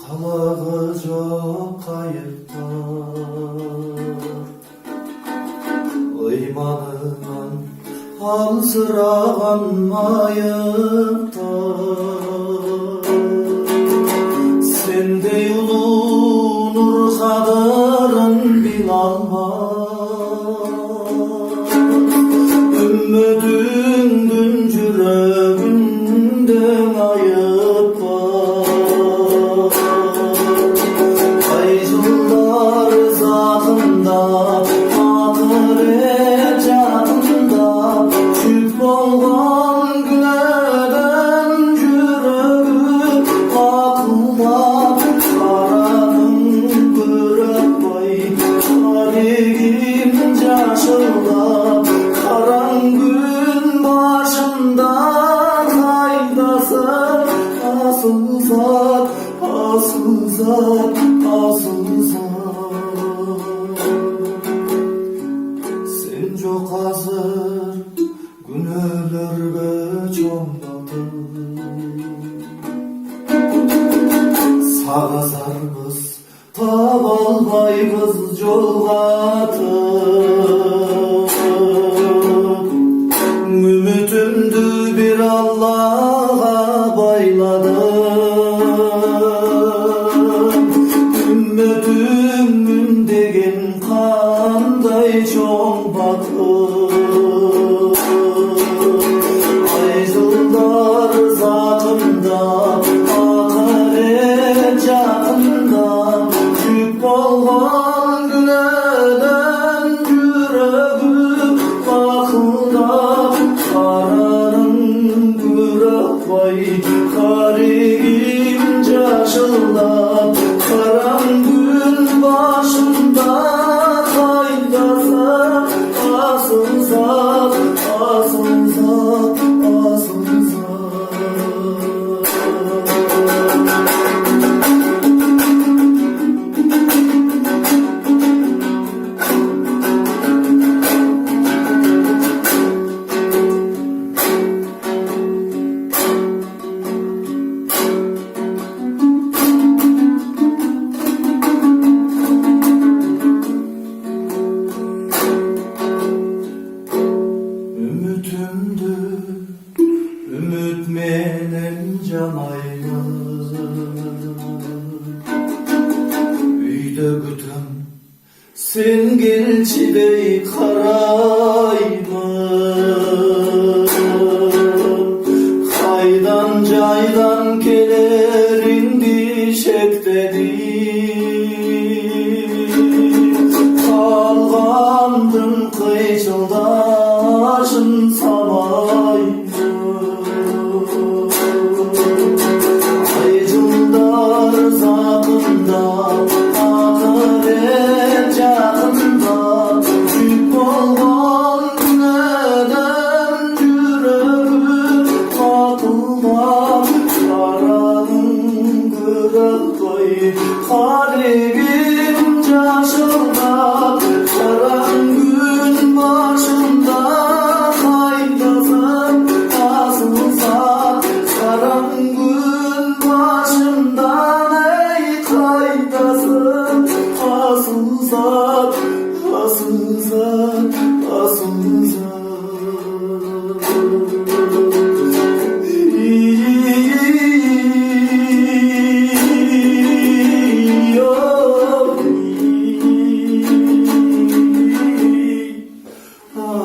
Kalacak kayıpta İmanından hal sıralanmayıp da sende yolunur kadarın bilalmaz Ümmedin dün yüreğinden ayıp var Aycılar zatında Atır ecadında Çüp olgan güneden yüreğim Akılda karadım bırakmay Tarihim caşılda Karangün başında Kaydasın asıl zat Asıl zat, asıl zat Sen çok hazır günlerge çoğmadın Sağazarmız tab almaybız jolgatın Ümitimdi bir Allah'a bayladım Ümmetimün degen kanday çoğ batır Ayzıllar zatında Akar ecadında Yük olgan güneden yüreğim Bakılda kararım bırakmay Karigim caşılda Karangün başında Kaydasa asıl zat Asıl zat, asıl zat Ümitimdi, ümit menen canaylı Üyde gütüm, sen gelçidey karayma Haydan caydan kelerin dişek dedi Kalgandım kıyçıldaşın samaydı Aycıldar zatında Akar ecadında Yük olgan neden yüreğim Akılda karadım kırıklayı Karigim caşılda Karangün başında Kaydasın asıl zat Karangün başında ey kaydasın Asıl zat, asıl zat, asıl zat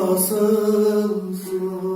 Asıl zat